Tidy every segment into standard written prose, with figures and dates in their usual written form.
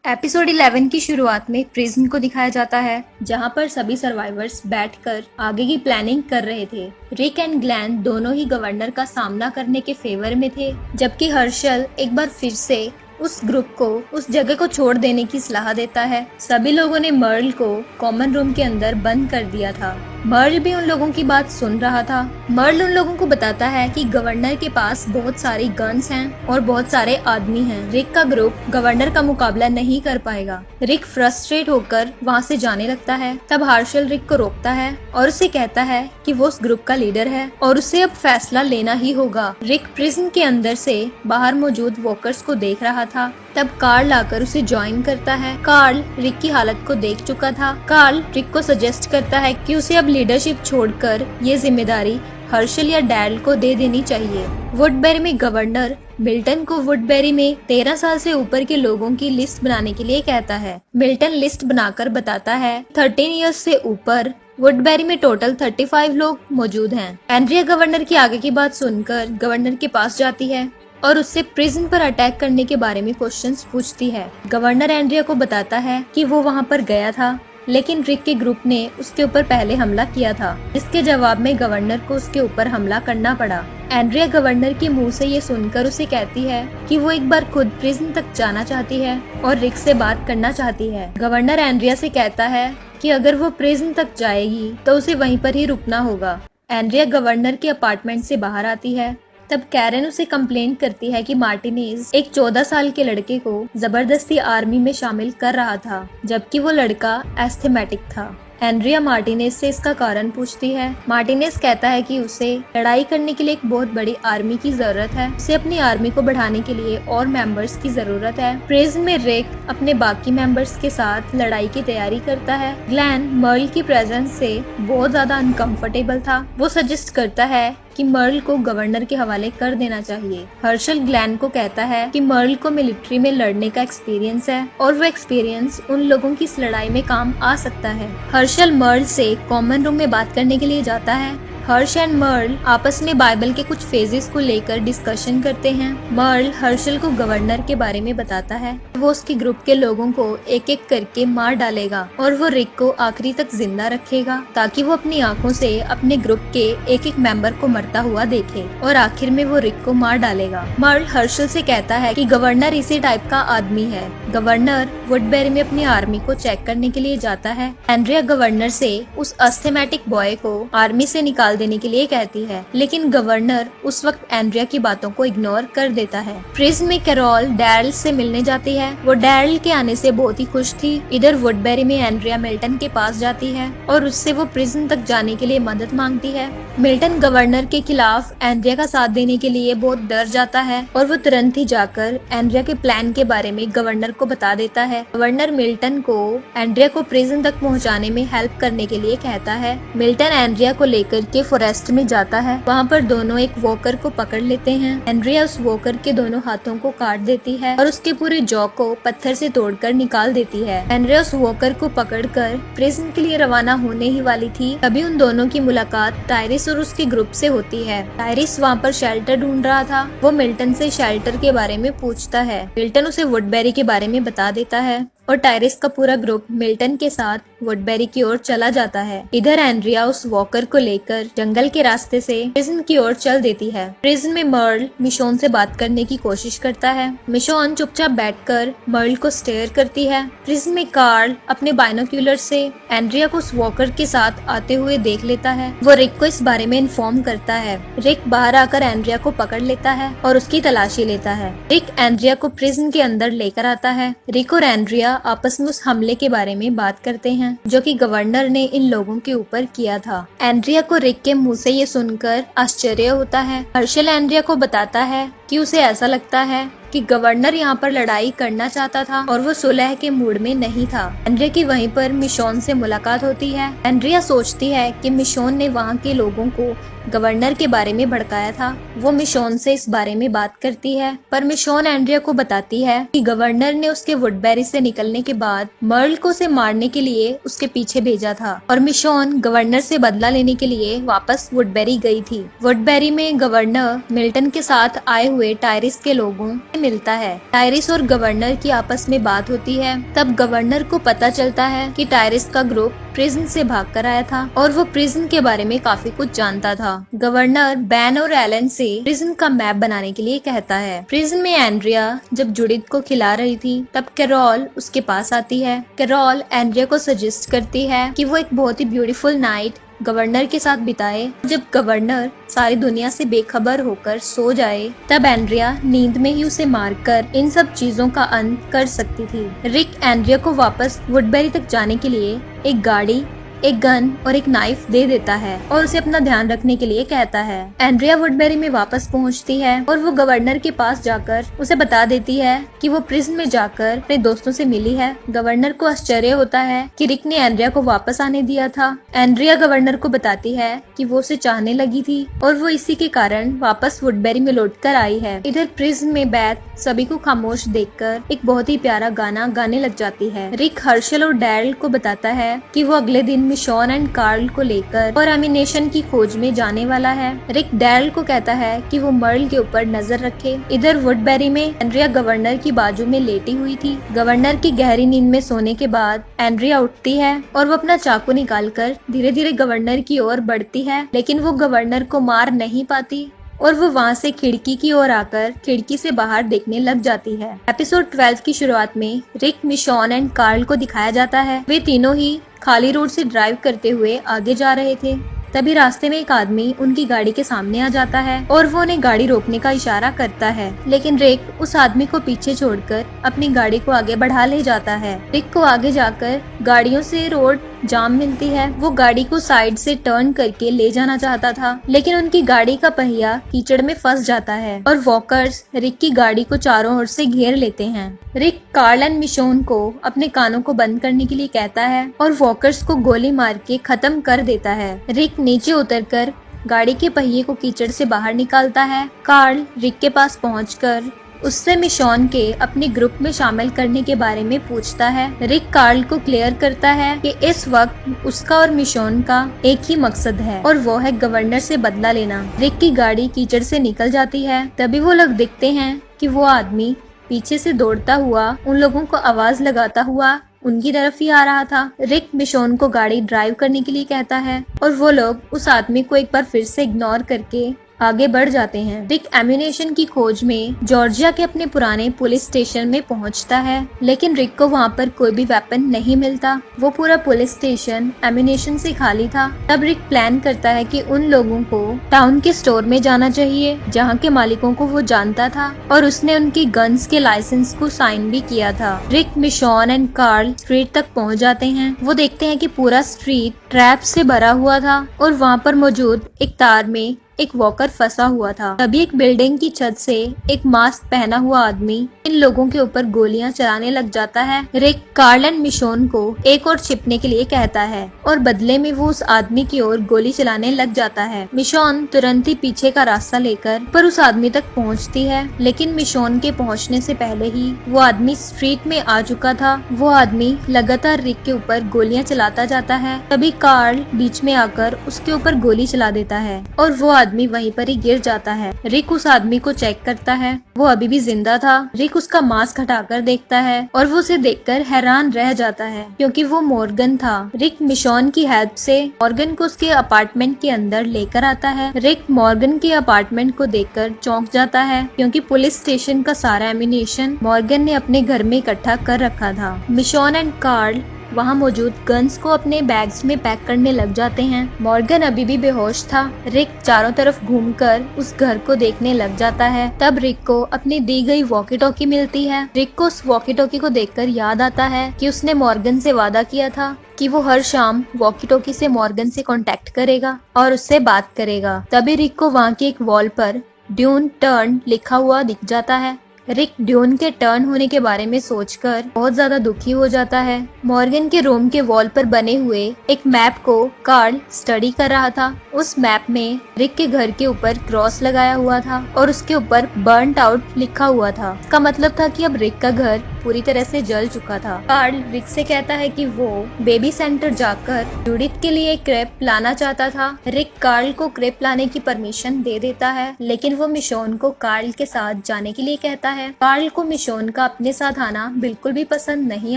Episode 11 की शुरुआत में प्रिजन को दिखाया जाता है, जहां पर सभी सर्वाइवर्स बैठकर आगे की प्लानिंग कर रहे थे। रिक एंड ग्लैन दोनों ही गवर्नर का सामना करने के फेवर में थे, जबकि हर्षल एक बार फिर से उस ग्रुप को उस जगह को छोड़ देने की सलाह देता है। सभी लोगों ने मर्ल को कॉमन रूम के अंदर बंद कर दिया था। मर्ल भी उन लोगों की बात सुन रहा था। मर्ल उन लोगों को बताता है कि गवर्नर के पास बहुत सारी गन्स हैं और बहुत सारे आदमी हैं। रिक का ग्रुप गवर्नर का मुकाबला नहीं कर पाएगा। रिक फ्रस्ट्रेट होकर वहाँ से जाने लगता है। तब हर्षल रिक को रोकता है और उसे कहता है कि वो उस ग्रुप का लीडर है और उसे अब फैसला लेना ही होगा। रिक प्रिजन के अंदर से बाहर मौजूद वॉकर्स को देख रहा था। तब कार्ल आकर उसे ज्वाइन करता है। कार्ल रिक की हालत को देख चुका था। कार्ल रिक को सजेस्ट करता है कि उसे अब लीडरशिप छोड़कर ये जिम्मेदारी हर्षल या डैल को दे देनी चाहिए। वुडबेरी में गवर्नर मिल्टन को वुडबेरी में 13 साल से ऊपर के लोगों की लिस्ट बनाने के लिए कहता है। मिल्टन लिस्ट बनाकर बताता है 13 इयर्स से ऊपर वुडबेरी में टोटल 35 लोग मौजूद हैं। एंड्रिया गवर्नर की आगे की बात सुनकर गवर्नर के पास जाती है और उससे प्रिजन पर अटैक करने के बारे में क्वेश्चंस पूछती है। गवर्नर एंड्रिया को बताता है कि वो वहाँ पर गया था, लेकिन रिक के ग्रुप ने उसके ऊपर पहले हमला किया था। इसके जवाब में गवर्नर को उसके ऊपर हमला करना पड़ा। एंड्रिया गवर्नर के मुंह से ये सुनकर उसे कहती है कि वो एक बार खुद प्रिजन तक जाना चाहती है और रिक से बात करना चाहती है। गवर्नर एंड्रिया से कहता है कि अगर वो प्रिजन तक जाएगी तो उसे वहीं पर ही रुकना होगा। एंड्रिया गवर्नर के अपार्टमेंट से बाहर आती है। तब कैरन उसे कंप्लेन करती है कि मार्टिनेज एक 14 साल के लड़के को जबरदस्ती आर्मी में शामिल कर रहा था, जबकि वो लड़का एस्थेमेटिक था। एंड्रिया मार्टिनेज से इसका कारण पूछती है। मार्टिनेज कहता है कि उसे लड़ाई करने के लिए एक बहुत बड़ी आर्मी की जरूरत है। उसे अपनी आर्मी को बढ़ाने के लिए और मेंबर्स की जरूरत है। प्रिजन में रिक अपने बाकी मेंबर्स के साथ लड़ाई की तैयारी करता है। ग्लैन मर्ल की प्रेजेंस से बहुत ज्यादा अनकंफर्टेबल था। वो सजेस्ट करता है कि मर्ल को गवर्नर के हवाले कर देना चाहिए। हर्षल ग्लैन को कहता है कि मर्ल को मिलिट्री में लड़ने का एक्सपीरियंस है और वो एक्सपीरियंस उन लोगों की इस लड़ाई में काम आ सकता है। हर्षल मर्ल से कॉमन रूम में बात करने के लिए जाता है। हर्ष एंड मर्ल आपस में बाइबल के कुछ फेजेस को लेकर डिस्कशन करते हैं। मर्ल हर्षल को गवर्नर के बारे में बताता है। वो उसके ग्रुप के लोगों को एक एक करके मार डालेगा और वो रिक को आखिरी तक जिंदा रखेगा, ताकि वो अपनी आंखों से अपने ग्रुप के एक एक मेंबर को मरता हुआ देखे और आखिर में वो रिक को मार डालेगा। मर्ल हर्षल से कहता है कि गवर्नर इसी टाइप का आदमी है। गवर्नर वुडबेरी में अपनी आर्मी को चेक करने के लिए जाता है। एंड्रिया गवर्नर से उस अस्थेमेटिक बॉय को आर्मी से निकाल देने के लिए कहती है, लेकिन गवर्नर उस वक्त एंड्रिया की बातों को इग्नोर कर देता है। प्रिजन में कैरोल डैरल से मिलने जाती है। वो डैरल के आने से बहुत ही खुश थी। इधर वुडबेरी में एंड्रिया मिल्टन के पास जाती है और उससे वो प्रिजन तक जाने के लिए मदद मांगती है। मिल्टन गवर्नर के खिलाफ एंड्रिया का साथ देने के लिए बहुत डर जाता है और वो तुरंत ही जाकर एंड्रिया के प्लान के बारे में गवर्नर को बता देता है। गवर्नर मिल्टन को एंड्रिया को प्रिजन तक पहुंचाने में हेल्प करने के लिए कहता है। मिल्टन एंड्रिया को लेकर के फॉरेस्ट में जाता है। वहाँ पर दोनों एक वॉकर को पकड़ लेते हैं। एंड्रिया उस वॉकर के दोनों हाथों को काट देती है और उसके पूरे जॉ को पत्थर से तोड़कर निकाल देती है। एंड्रिया उस वॉकर को पकड़कर प्रिजन के लिए रवाना होने ही वाली थी, तभी उन दोनों की मुलाकात टायरिस और उसके ग्रुप से होती है। टायरिस वहाँ पर शेल्टर ढूंढ रहा था। वो मिल्टन से शेल्टर के बारे में पूछता है। मिल्टन उसे वुडबेरी के बारे में बता देता है और टायरिस का पूरा ग्रुप मिल्टन के साथ वुडबेरी की ओर चला जाता है। इधर एंड्रिया उस वॉकर को लेकर जंगल के रास्ते से प्रिजन की ओर चल देती है। प्रिजन में मर्ल मिशोन से बात करने की कोशिश करता है। मिशोन चुपचाप बैठकर मर्ल को स्टेयर करती है। प्रिजन में कार्ल अपने बाइनोक्यूलर से एंड्रिया को उस वॉकर के साथ आते हुए देख लेता है। वो रिक को इस बारे में इन्फॉर्म करता है। रिक बाहर आकर एंड्रिया को पकड़ लेता है और उसकी तलाशी लेता है। रिक एंड्रिया को प्रिजन के अंदर लेकर आता है। रिक और एंड्रिया आपस में उस हमले के बारे में बात करते हैं जो कि गवर्नर ने इन लोगों के ऊपर किया था। एंड्रिया को रिक के मुंह से ये सुनकर आश्चर्य होता है। हर्षल एंड्रिया को बताता है कि उसे ऐसा लगता है कि गवर्नर यहाँ पर लड़ाई करना चाहता था और वो सुलह के मूड में नहीं था। एंड्रिया की वहीं पर मिशोन से मुलाकात होती है। एंड्रिया सोचती है कि मिशोन ने वहाँ के लोगों को गवर्नर के बारे में भड़काया था। वो मिशोन से इस बारे में बात करती है, पर मिशोन एंड्रिया को बताती है कि गवर्नर ने उसके वुडबेरी से निकलने के बाद मर्ल को उसे मारने के लिए उसके पीछे भेजा था और मिशोन गवर्नर से बदला लेने के लिए वापस वुडबेरी गई थी। वुडबेरी में गवर्नर मिल्टन के साथ आए हुए टायरिस के लोगों से मिलता है। टायरिस और गवर्नर की आपस में बात होती है। तब गवर्नर को पता चलता है कि टायरिस का ग्रुप प्रिजन से भाग कर आया था और वो प्रिजन के बारे में काफी कुछ जानता था। गवर्नर बैन और एलन से प्रिजन का मैप बनाने के लिए कहता है। प्रिजन में एंड्रिया जब जुडिथ को खिला रही थी तब कैरोल उसके पास आती है। कैरोल एंड्रिया को सजेस्ट करती है कि वो एक बहुत ही ब्यूटीफुल नाइट गवर्नर के साथ बिताए। जब गवर्नर सारी दुनिया से बेखबर होकर सो जाए तब एंड्रिया नींद में ही उसे मारकर इन सब चीजों का अंत कर सकती थी। रिक एंड्रिया को वापस वुडबेरी तक जाने के लिए एक गाड़ी, एक गन और एक नाइफ दे देता है और उसे अपना ध्यान रखने के लिए कहता है। एंड्रिया वुडबेरी में वापस पहुंचती है और वो गवर्नर के पास जाकर उसे बता देती है कि वो प्रिजन में जाकर अपने दोस्तों से मिली है। गवर्नर को आश्चर्य होता है कि रिक ने एंड्रिया को वापस आने दिया था। एंड्रिया गवर्नर को बताती है कि वो उसे चाहने लगी थी और वो इसी के कारण वापस वुडबेरी में लौट कर आई है। इधर प्रिजन में बैथ सभी को खामोश देखकर एक बहुत ही प्यारा गाना गाने लग जाती है। रिक हर्शल और डैरल को बताता है कि वो अगले दिन मिशॉन एंड कार्ल को लेकर और एमिनेशन की खोज में जाने वाला है। रिक डैरल को कहता है कि वो मर्ल के ऊपर नजर रखे। इधर वुडबेरी में एंड्रिया गवर्नर की बाजू में लेटी हुई थी। गवर्नर की गहरी नींद में सोने के बाद एंड्रिया उठती है और वो अपना चाकू निकालकर धीरे धीरे गवर्नर की ओर बढ़ती है, लेकिन वो गवर्नर को मार नहीं पाती और वो वहाँ से खिड़की की ओर आकर खिड़की से बाहर देखने लग जाती है। एपिसोड 12 की शुरुआत में रिक, मिशॉन एंड कार्ल को दिखाया जाता है। वे तीनों ही खाली रोड से ड्राइव करते हुए आगे जा रहे थे। तभी रास्ते में एक आदमी उनकी गाड़ी के सामने आ जाता है और वो उन्हें गाड़ी रोकने का इशारा करता है, लेकिन रिक उस आदमी को पीछे छोड़कर अपनी गाड़ी को आगे बढ़ा ले जाता है। रिक को आगे जाकर गाड़ियों से रोड जाम मिलती है। वो गाड़ी को साइड से टर्न करके ले जाना चाहता था, लेकिन उनकी गाड़ी का पहिया कीचड़ में फंस जाता है और वॉकर्स रिक की गाड़ी को चारों ओर से घेर लेते हैं। रिक कार्ल एंड मिशोन को अपने कानों को बंद करने के लिए कहता है और वॉकर्स को गोली मार के खत्म कर देता है। रिक नीचे उतरकर गाड़ी के पहिए को कीचड़ से बाहर निकालता है। कार्ल रिक के पास पहुंचकर उससे मिशॉन के अपने ग्रुप में शामिल करने के बारे में पूछता है। रिक कार्ल को क्लियर करता है कि इस वक्त उसका और मिशॉन का एक ही मकसद है और वो है गवर्नर से बदला लेना। रिक की गाड़ी कीचड़ से निकल जाती है। तभी वो लोग देखते हैं कि वो आदमी पीछे से दौड़ता हुआ उन लोगों को आवाज लगाता हुआ उनकी तरफ ही आ रहा था। रिक मिशॉन को गाड़ी ड्राइव करने के लिए कहता है और वो लोग उस आदमी को एक बार फिर से इग्नोर करके आगे बढ़ जाते हैं। रिक एम्यूनेशन की खोज में जॉर्जिया के अपने पुराने पुलिस स्टेशन में पहुंचता है, लेकिन रिक को वहां पर कोई भी वेपन नहीं मिलता। वो पूरा पुलिस स्टेशन एम्यूनेशन से खाली था। तब रिक प्लान करता है कि उन लोगों को टाउन के स्टोर में जाना चाहिए जहां के मालिकों को वो जानता था और उसने उनकी गन्स के लाइसेंस को साइन भी किया था। रिक, मिशॉन एंड कार्ल स्ट्रीट तक पहुँच जाते हैं। वो देखते हैं कि पूरा स्ट्रीट ट्रैप से भरा हुआ था और वहाँ पर मौजूद एक तार में एक वॉकर फंसा हुआ था। तभी एक बिल्डिंग की छत से एक मास्क पहना हुआ आदमी इन लोगों के ऊपर गोलियां चलाने लग जाता है। रिक कार्ल एंड मिशोन को एक और छिपने के लिए कहता है और बदले में वो उस आदमी की ओर गोली चलाने लग जाता है। मिशोन तुरंत ही पीछे का रास्ता लेकर पर उस आदमी तक पहुंचती है, लेकिन मिशोन के पहुंचने से पहले ही वो आदमी स्ट्रीट में आ चुका था। वो आदमी लगातार रिक के ऊपर गोलियां चलाता जाता है। तभी कार्ल बीच में आकर उसके ऊपर गोली चला देता है और वो आदमी वहीं पर ही गिर जाता है। रिक उस आदमी को चेक करता है, वो अभी भी जिंदा था। रिक उसका मास्क हटाकर देखता है और वो उसे देखकर हैरान रह जाता है क्योंकि वो मॉर्गन था। रिक मिशॉन की हेल्प से मॉर्गन को उसके अपार्टमेंट के अंदर लेकर आता है। रिक मॉर्गन के अपार्टमेंट को देखकर चौंक जाता है क्योंकि पुलिस स्टेशन का सारा एम्यूनेशन मॉर्गन ने अपने घर में इकट्ठा कर रखा था। मिशॉन एंड कार्ल वहाँ मौजूद गन्स को अपने बैग्स में पैक करने लग जाते हैं। मॉर्गन अभी भी बेहोश था। रिक चारों तरफ घूमकर उस घर को देखने लग जाता है। तब रिक को अपनी दी गई वॉकी टॉकी मिलती है। रिक को उस वॉकी टॉकी को देखकर याद आता है कि उसने मॉर्गन से वादा किया था कि वो हर शाम वॉकी टॉकी से मॉर्गन से कांटेक्ट करेगा और उससे बात करेगा। तभी रिक को वहाँ की एक वॉल पर ड्यून टर्न लिखा हुआ दिख जाता है। रिक ड्यून के टर्न होने के बारे में सोचकर बहुत ज्यादा दुखी हो जाता है। मॉर्गन के रूम के वॉल पर बने हुए एक मैप को कार्ल स्टडी कर रहा था। उस मैप में रिक के घर के ऊपर क्रॉस लगाया हुआ था और उसके ऊपर बर्न्ड आउट लिखा हुआ था। इसका मतलब था कि अब रिक का घर पूरी तरह से जल चुका था। कार्ल रिक से कहता है कि वो बेबी सेंटर जाकर जूडिथ के लिए क्रेप लाना चाहता था। रिक कार्ल को क्रेप लाने की परमिशन दे देता है, लेकिन वो मिशोन को कार्ल के साथ जाने के लिए कहता है। कार्ल को मिशोन का अपने साथ आना बिल्कुल भी पसंद नहीं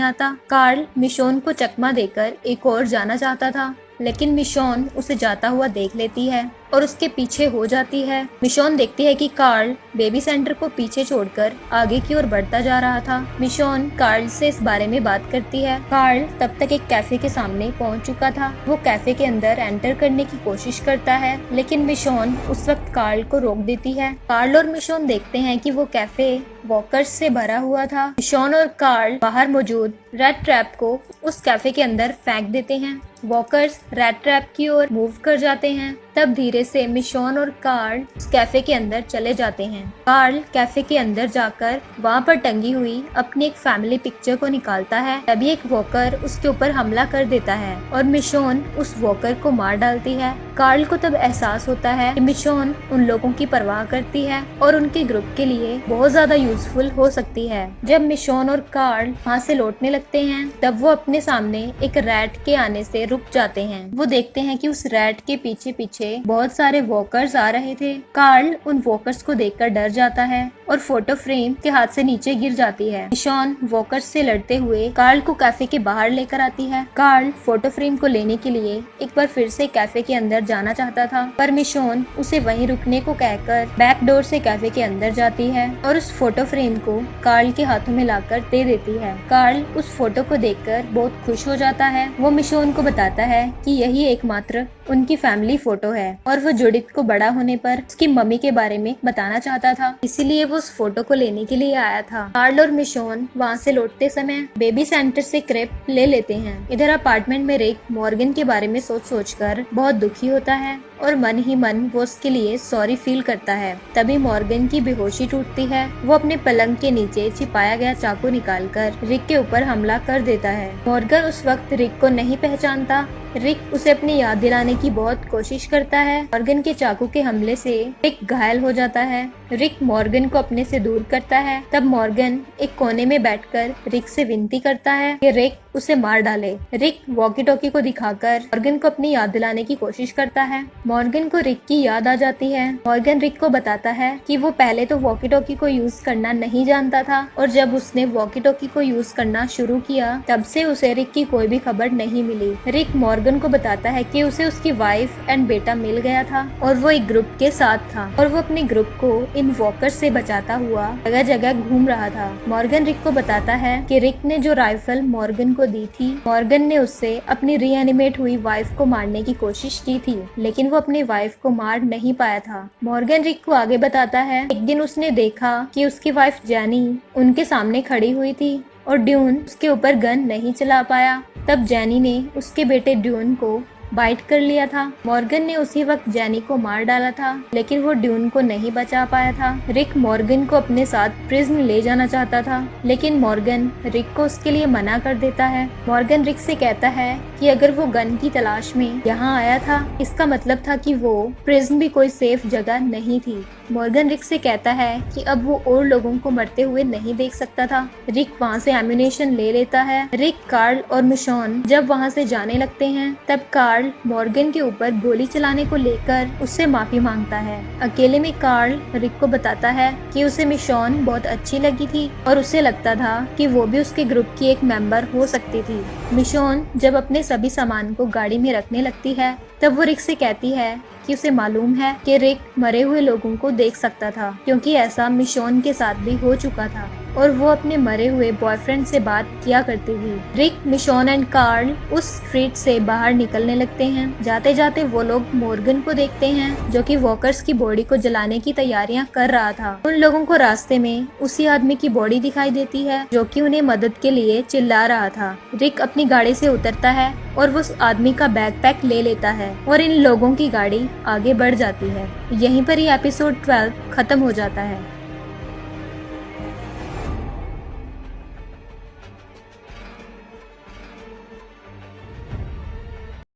आता। कार्ल मिशोन को चकमा देकर एक और जाना चाहता था, लेकिन मिशोन उसे जाता हुआ देख लेती है और उसके पीछे हो जाती है। मिशोन देखती है कि कार्ल बेबी सेंटर को पीछे छोड़कर आगे की ओर बढ़ता जा रहा था। मिशोन कार्ल से इस बारे में बात करती है। कार्ल तब तक एक कैफे के सामने पहुंच चुका था। वो कैफे के अंदर एंटर करने की कोशिश करता है, लेकिन मिशोन उस वक्त कार्ल को रोक देती है। कार्ल और मिशोन देखते हैं कि वो कैफे वॉकर्स से भरा हुआ था। मिशोन और कार्ल बाहर मौजूद रैट ट्रैप को उस कैफे के अंदर फेंक देते हैं। वॉकर्स रैट ट्रैप की ओर मूव कर जाते हैं। तब धीरे से मिशोन और कार्ल उस कैफे के अंदर चले जाते हैं। कार्ल कैफे के अंदर जाकर वहाँ पर टंगी हुई अपनी एक फैमिली पिक्चर को निकालता है। तभी एक वॉकर उसके ऊपर हमला कर देता है और मिशोन उस वॉकर को मार डालती है। कार्ल को तब एहसास होता है कि मिशोन उन लोगों की परवाह करती है और उनके ग्रुप के लिए बहुत ज्यादा यूजफुल हो सकती है। जब मिशोन और कार्ल वहाँ से लौटने लगते हैं, तब वो अपने सामने एक रैट के आने से रुक जाते हैं। वो देखते हैं कि उस रैट के पीछे पीछे बहुत सारे वॉकर्स आ रहे थे। कार्ल उन वॉकर्स को देखकर डर जाता है और फोटो फ्रेम के हाथ से नीचे गिर जाती है। मिशोन वॉकर्स से लड़ते हुए कार्ल को कैफे के बाहर लेकर आती है। कार्ल फोटो फ्रेम को लेने के लिए एक बार फिर से कैफे के अंदर जाना चाहता था, पर मिशोन उसे वहीं रुकने को कहकर बैक डोर से कैफे के अंदर जाती है और उस फोटो फ्रेम को कार्ल के हाथों में लाकर दे देती है। कार्ल उस फोटो को देखकर बहुत खुश हो जाता है। वो मिशोन को बताता है कि यही एकमात्र उनकी फैमिली फोटो है और वो जूडिथ को बड़ा होने पर उसकी मम्मी के बारे में बताना चाहता था, इसीलिए वो उस फोटो को लेने के लिए आया था। कार्ल और मिशोन वहाँ से लौटते समय बेबी सेंटर से क्रेप ले लेते हैं। इधर अपार्टमेंट में रिक मॉर्गन के बारे में सोच कर बहुत दुखी होता है और मन ही मन वो उसके लिए सॉरी फील करता है। तभी मॉर्गन की बेहोशी टूटती है। वो अपने पलंग के नीचे छिपाया गया चाकू निकालकर रिक के ऊपर हमला कर देता है। मॉर्गन उस वक्त रिक को नहीं पहचानता। रिक उसे अपनी याद दिलाने की बहुत कोशिश करता है। मॉर्गन के चाकू के हमले से रिक घायल हो जाता है। रिक मॉर्गन को अपने से दूर करता है। तब मॉर्गन एक कोने में बैठकर रिक से विनती करता है कि रिक उसे मार डाले। रिक वॉकी टॉकी को दिखाकर मॉर्गन को अपनी याद दिलाने की कोशिश करता है। मॉर्गन को रिक की याद आ जाती है। मॉर्गन रिक को बताता है कि वो पहले तो वॉकी टॉकी को यूज करना नहीं जानता था और जब उसने वॉकी टॉकी को यूज करना शुरू किया तब से उसे रिक की कोई भी खबर नहीं मिली। रिक मॉर्गन को बताता है कि उसे उसकी वाइफ एंड बेटा मिल गया था और वो एक ग्रुप के साथ था और वो अपने ग्रुप को इन वॉकर्स से बचाता हुआ जगह जगह घूम रहा था। मॉर्गन रिक को बताता है कि रिक ने जो राइफल मॉर्गन को दी थी, मॉर्गन ने उससे अपनी रीएनिमेट हुई वाइफ को मारने की कोशिश की थी, लेकिन वो अपनी वाइफ को मार नहीं पाया था। मॉर्गन रिक को आगे बताता है एक दिन उसने देखा कि उसकी वाइफ जैनी उनके सामने खड़ी हुई थी और ड्यून उसके ऊपर गन नहीं चला पाया। तब जैनी ने उसके बेटे ड्यून को बाइट कर लिया था। मॉर्गन ने उसी वक्त जैनी को मार डाला था, लेकिन वो ड्यून को नहीं बचा पाया था। रिक मॉर्गन को अपने साथ प्रिजन ले जाना चाहता था, लेकिन मॉर्गन रिक को उसके लिए मना कर देता है। मॉर्गन रिक से कहता है कि अगर वो गन की तलाश में यहाँ आया था, इसका मतलब था कि वो प्रिजन भी कोई सेफ जगह नहीं थी। मॉर्गन रिक से कहता है कि अब वो और लोगों को मरते हुए नहीं देख सकता था। रिक वहाँ से एम्यूनेशन ले लेता है। रिक, कार्ल और मिशोन जब वहाँ से जाने लगते हैं, तब कार्ल मॉर्गन के ऊपर गोली चलाने को लेकर उससे माफी मांगता है। अकेले में कार्ल रिक को बताता है कि उसे मिशोन बहुत अच्छी लगी थी और उसे लगता था कि वो भी उसके ग्रुप की एक मेंबर हो सकती थी। मिशोन जब अपने सभी सामान को गाड़ी में रखने लगती है, तब वो रिक से कहती है कि उसे मालूम है कि रिक मरे हुए लोगों को देख सकता था, क्योंकि ऐसा मिशोन के साथ भी हो चुका था और वो अपने मरे हुए बॉयफ्रेंड से बात किया करती थी। रिक, मिशोन एंड कार्ल उस स्ट्रीट से बाहर निकलने लगते हैं। जाते जाते वो लोग मॉर्गन को देखते हैं, जो कि वॉकर्स की बॉडी को जलाने की तैयारियां कर रहा था। उन लोगों को रास्ते में उसी आदमी की बॉडी दिखाई देती है, जो कि उन्हें मदद के लिए चिल्ला रहा था। रिक अपनी गाड़ी से उतरता है और वो उस आदमी का बैकपैक ले लेता है और इन लोगों की गाड़ी आगे बढ़ जाती है। यहीं पर ही एपिसोड 12 खत्म हो जाता है।